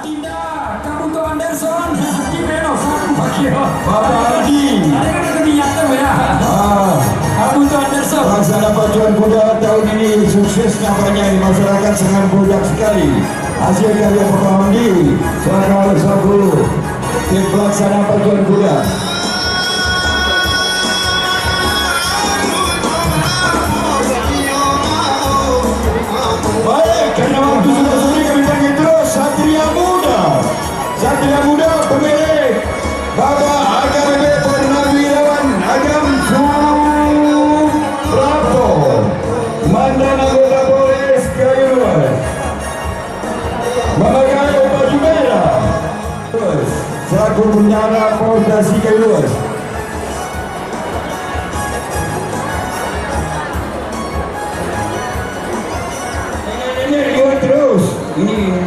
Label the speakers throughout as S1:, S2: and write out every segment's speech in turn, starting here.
S1: Atinda, Kabuto Anderson, Kimeno, Saku Bakio.
S2: Bapak Adi.
S1: Ada kan kegiatan ya. Kabuto Anderson.
S2: Pelaksana pacuan kuda tahun ini sukses nampaknya di masyarakat sangat banyak sekali. Hasil karya Bapak Adi selaku satu tim pelaksana pacuan kuda. Baik, karena waktu sudah sore kami panggil terus Satria Muda. Satria Muda pemilik Bapak AKBP Purnawirawan Agam Suprapto, mantan anggota Polres Kayuruas, memakai baju merah, selaku Bendahara Polres Kayuruas. Terus ini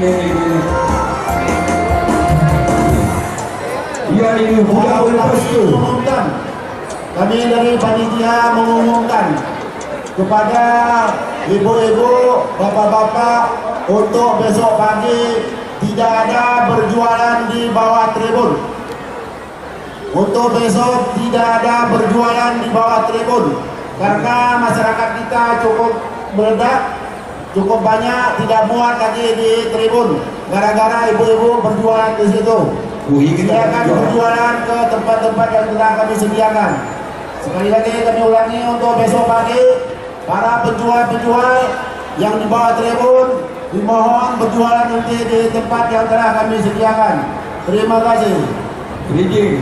S2: ya ini sudah lepas itu.
S3: Kami dari panitia mengumumkan kepada ibu-ibu, bapak-bapak untuk besok pagi tidak ada berjualan di bawah tribun. Untuk besok tidak ada berjualan di bawah tribun karena masyarakat kita cukup meledak, cukup banyak, tidak muat lagi di tribun gara-gara ibu-ibu berjualan di situ. Silakan berjualan ke tempat-tempat yang telah kami sediakan. Sekali lagi kami ulangi untuk besok pagi para penjual-penjual yang di bawah tribun dimohon berjualan nanti di tempat yang telah kami sediakan. Terima kasih.
S2: Rijing.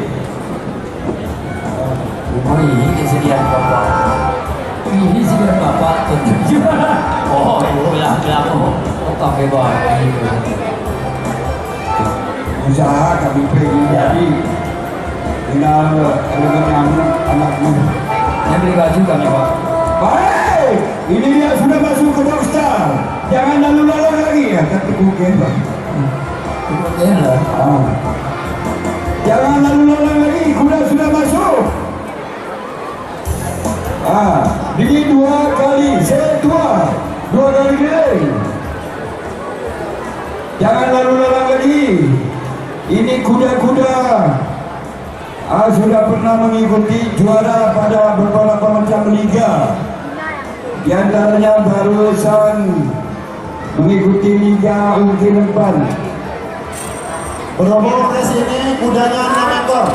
S1: Oh ini kesediaan Bapak. Ini sediaan Bapak tentu. Oh, bilang otak hebat.
S2: Usaha kami pergi jadi dengan elemen anakmu.
S1: Yang beli baju kami Pak.
S2: Baik, ini dia sudah masuk ke Dockstar. Jangan lalu-lalu lagi ya, tapi mungkin Pak.
S1: Kemudian lah.
S2: Jangan lalu-lalu lagi, kuda sudah masuk. Ini dua kali, saya dua kali delay. Jangan lalu-lalu lagi. Ini kuda-kuda sudah pernah mengikuti juara pada beberapa macam liga. Di antaranya barusan mengikuti Liga Ulti Lempan.
S3: Berhubung di sini kudanya 6 ekor.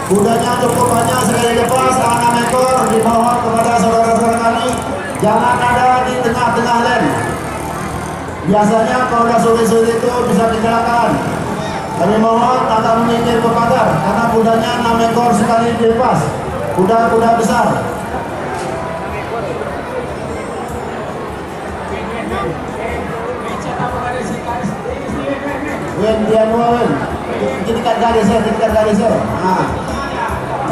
S3: Kudanya cukup banyak, sekali lepas 6 ekor. Dimohon kepada saudara-saudara kami jangan ada di tengah-tengah len. Biasanya kalau sudah sore-sore itu bisa kecelakaan. Kami mohon agak meminggir ke pagar karena kudanya 6 ekor sekali dilepas. Kuda-kuda besar. Dia nuan, kita kat garis ya.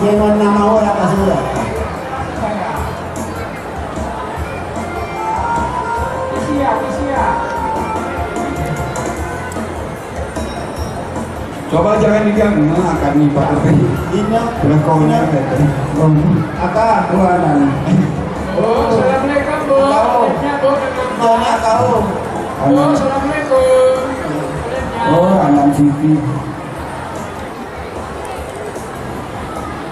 S3: Dia nuan nama orang apa sudah.
S2: Coba jangan diganggu, akan nipat lebih.
S3: Ini
S2: Belakangnya
S3: Akak
S2: Tuanan.
S1: Oh, assalamualaikum Bu.
S3: Banyak kau.
S1: Oh, assalamualaikum.
S2: Oh, anak Siti.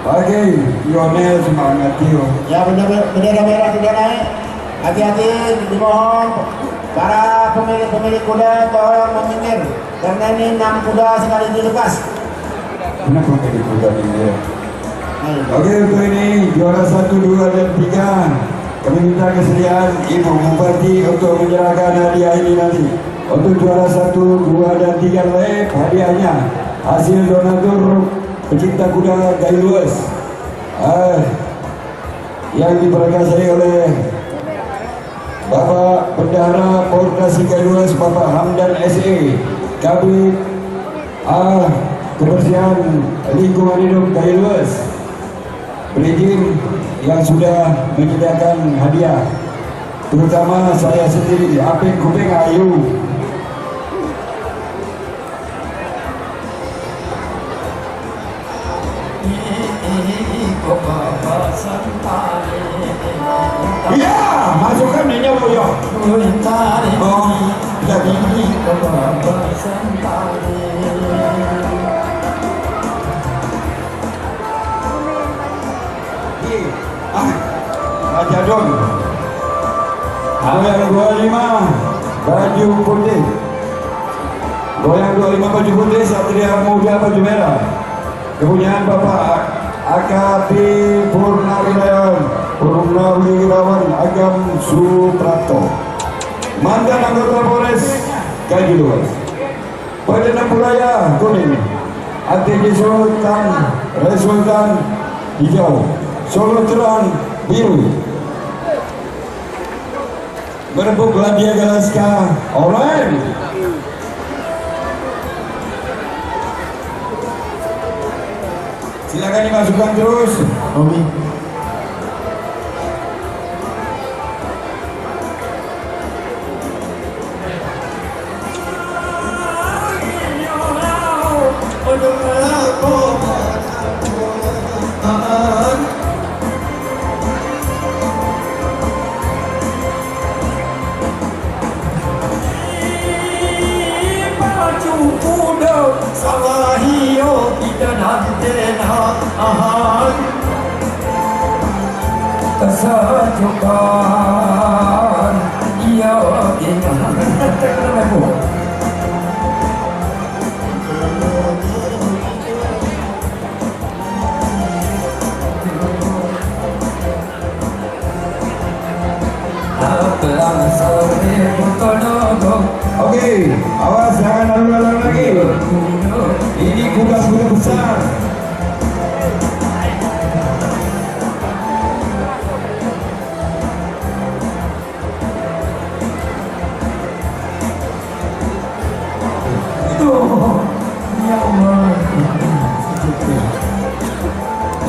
S2: Oke, Lionel semangat Tio.
S3: Ya bendera merah sudah naik. Hati-hati dimohon para pemilik kuda tolong meminggir karena ini 6 kuda sekali dilepas.
S2: Kenapa jadi kuda ini? Oke, untuk ini juara 1, 2, dan 3 kami minta kesediaan Ibu Bupati untuk menyerahkan hadiah ini nanti. Untuk juara 1, 2, dan 3 lep hadiahnya hasil donatur pecinta kuda Kayuruas yang diberkati oleh Bapak Bendahara Polres Kayuruas Bapak Hamdan SE, Kabid Kebersihan Lingkungan Hidup Kayuruas, berizin yang sudah menyediakan hadiah, terutama saya sendiri Apik Kuping Ayu. Iya, masukkan ini boyo. Oh, jadi Badung. Goyang 25 baju putih. Goyang 25 baju putih, Satria Muda baju merah. Kepunyaan Bapak AKP Purnawirawan Agam Suprapto, mantan anggota Polres Kajuluas. Pada Nampulaya kuning, ATG Resultan hijau, Solo terang biru. Berebut Ladia Galaska orange. Silakan dimasukkan terus.
S3: Romi.
S1: Kesejukan ia ingat.
S2: Oke, awas jangan lalu-lalu lagi. Ini kuda-kuda besar.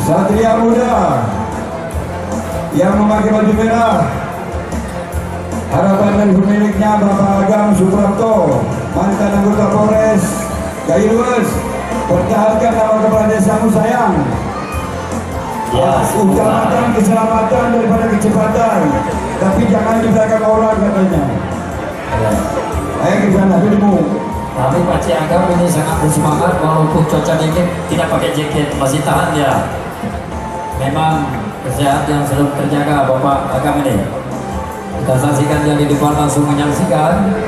S2: Satria Muda yang memakai baju merah, harapan dan pemiliknya Bapak Agam Suprapto, mantan anggota Polres Kajuluas. Pertahankan nama kepala desamu sayang. Utamakan keselamatan daripada kecepatan, tapi jangan di belakang orang katanya. Ayo ke sana dulu.
S1: Tapi Pak Cik Agam ini sangat bersemangat walaupun cuaca dingin, tidak pakai jaket, masih tahan dia. Memang kesehatan yang selalu terjaga Bapak Agam ini. Kita saksikan dia di depan langsung menyaksikan.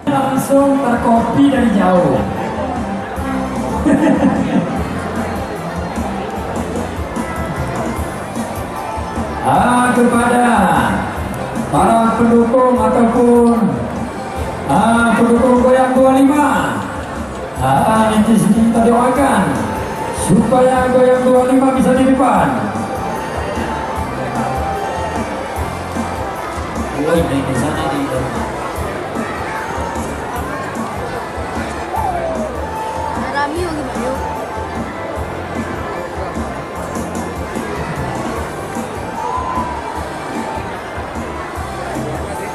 S1: Langsung terkopi dari jauh. Kepada para pendukung ataupun pendukung goyang 25, nanti kita doakan supaya goyang 25 bisa di depan. Di sana di
S4: Rami yung gimana?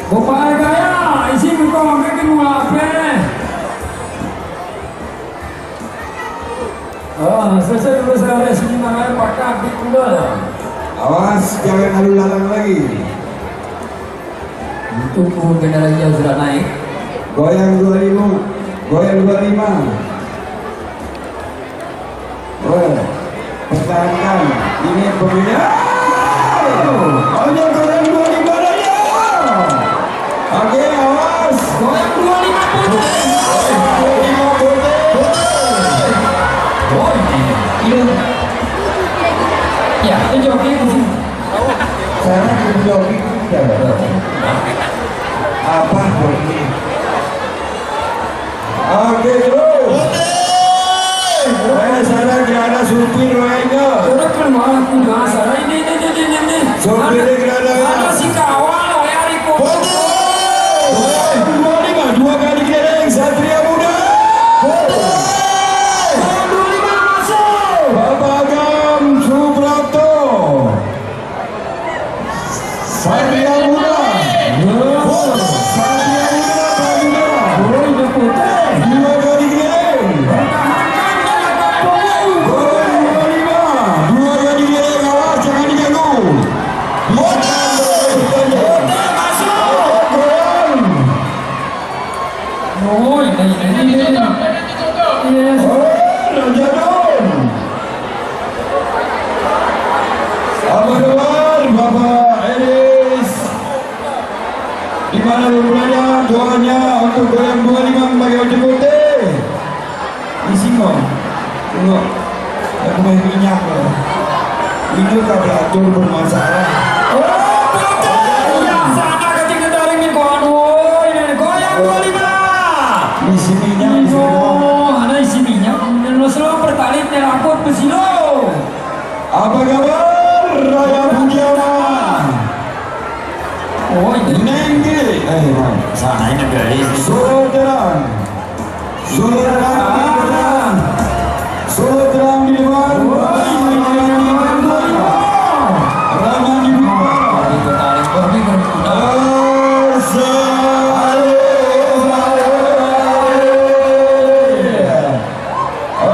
S1: Bapak gaya, isi muka makan kenapa? Selesai dulu saya resmi namanya pakai di kuda.
S2: Awas jangan lalu-lalang lagi.
S1: Itu pun generasinya sudah naik.
S2: Goyang 25, goyang 25. Pertahankan. Ini pemilihan. Hanya goyang 25 saja. Oke, awas.
S1: Goyang 25 putih.
S2: 25 putih.
S1: Oh, ini. Ya, itu joki di sini.
S2: Sana kita joki apa joki? Oke, terus. Sana tidak ada supir lainnya.
S1: Udah keluar kuda sana ini.
S2: Supir tidak ada.
S1: Ada si kawan ya di kota.
S2: Dua kali kering Satria Muda. Bapak Agam Suprapto. Satria Muda. Satria Muda. Dua kali kering. Dua kali kering, awas jangan diganggu. mana berada doanya untuk goyang 25 bagi Ojo Putih. Di sini tengok aku main minyak loh. Ini kabel bermasalah.
S1: Ya, sana ketika dari ini goyang 25.
S2: Isi minyak di sini.
S1: Ada isi minyak. Dan lo selalu bertalit terapot pesino.
S2: Apa kabar Raya Budiana?
S1: Oh, itu
S2: Nenggi.
S1: sana ini dari
S2: Solo terang. Solo terang. Solo terang di depan. Ramah di depan.
S1: itu tarik pergi berkuda.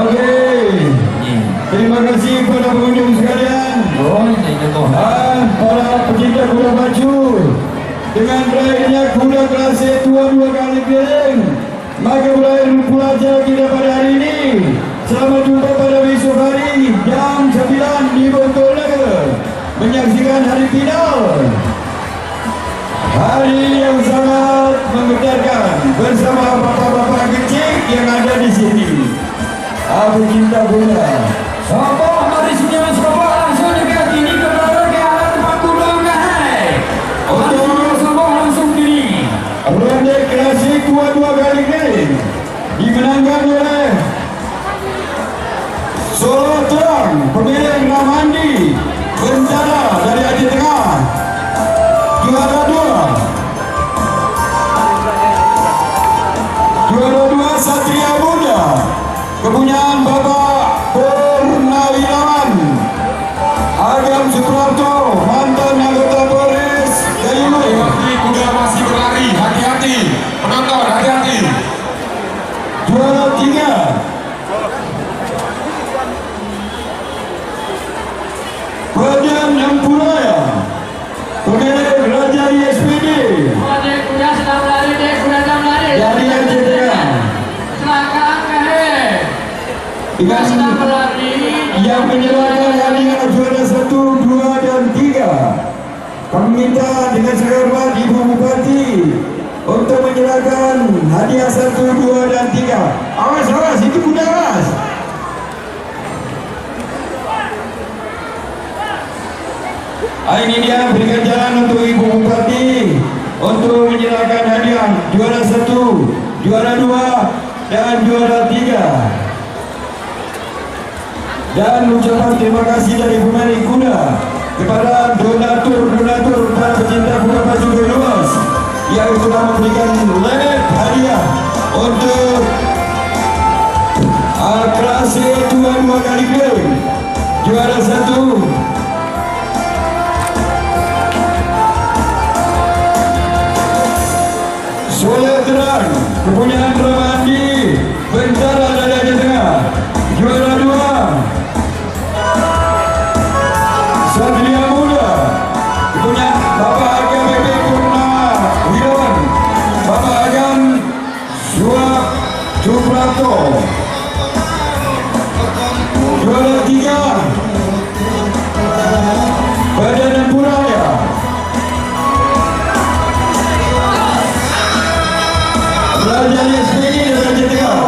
S2: Oke, terima kasih kepada pengunjung sekalian
S1: Oh, ini tuh.
S2: dan para pecinta kuda baju. Dengan berakhirnya kuda kelas tua 2 kali keliling, maka berakhir pula acara kita pada hari ini. Selamat jumpa pada besok hari jam 9 di Bontolnaga menyaksikan hari final. Hari yang sangat menggetarkan bersama bapak-bapak kecil yang ada di sini. Aku cinta kuda.
S1: Sopo, mari sini mas Sopo langsung dekat ini ke arah tempat kuda hai. Mari sini Sopo langsung kiri.
S2: Ronde klasik 2 kali keliling dimenangkan oleh Solo Terang pemilik Ramandi Bencana dari Aceh Tengah, juara 2 Satria Muda kepunyaan Bapak Purnawirawan Agam Suprapto, mantan anggota Polres Gayungan.
S5: Kuda masih berlari, hati-hati penonton, hati-hati.
S2: Juara 3 Badan Ampuraya pemilik Raja ISPD
S6: Kuda sedang lari, kuda sedang lari.
S2: dari Aceh Tengah
S6: Kecelakaan kuda sedang
S2: dengan
S6: berlari.
S2: yang menyerahkan hadiah juara 1, 2 dan 3. Kami minta dengan segera Ibu Bupati untuk menyerahkan hadiah 1, 2 dan 3. Awas, itu kuda awas. Ini dia berikan jalan untuk Ibu Bupati untuk menyerahkan hadiah juara 1, juara 2 dan juara 3. Dan ucapan terima kasih dari pemain kuda kepada donatur para pecinta kuda baju luas yang telah memberikan led hadiah untuk kelas tua 2 kali keliling juara 1. Solo Terang kepunyaan Ramandi Bencana dari Aceh Tengah, juara 2 Satria Muda kepunyaan Bapak Agam BP Purnawirawan, Bapak Agam Suprapto, juara 3 Badan Ampuraya Raja ISPD dari Aceh Tengah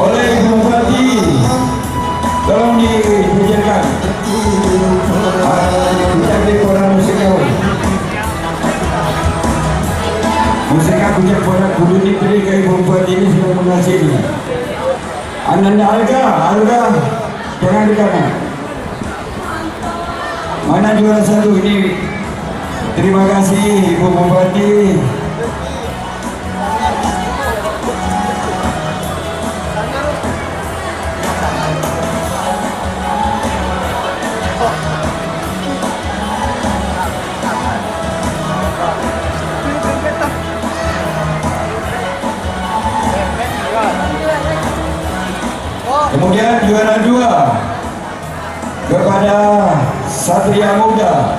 S2: oleh Ibu Bupati. Tolong dipujarkan. Pujar di koran musikal. Musikal pujar koran kudu diberi ke Ibu Bupati ini sudah menghasilkan. Ananda Alga, jangan di kanan. Mana juara 1 ini? Terima kasih Ibu Bupati. Kemudian juara 2 kepada Satria Muda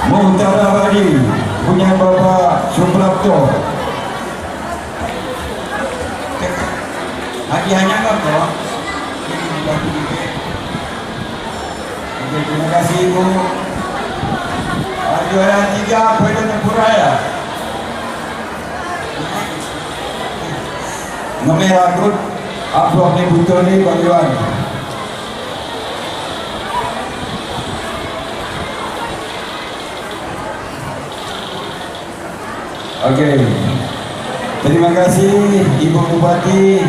S2: Muhtara Badi punya Bapak Suprapto. Hadiahnya apa toh? Oke, terima kasih Ibu. juara 3 Perdana Tempuraya. Nomor akut Abdul ni betul ni Bang Yuan. Okey. Terima kasih Ibu Bupati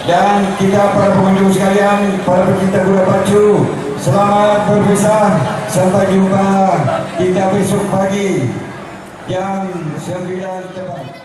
S2: dan kita para pengunjung sekalian, para pecinta kuda pacu. Selamat berpisah. Sampai jumpa kita besok pagi jam 9 tepat.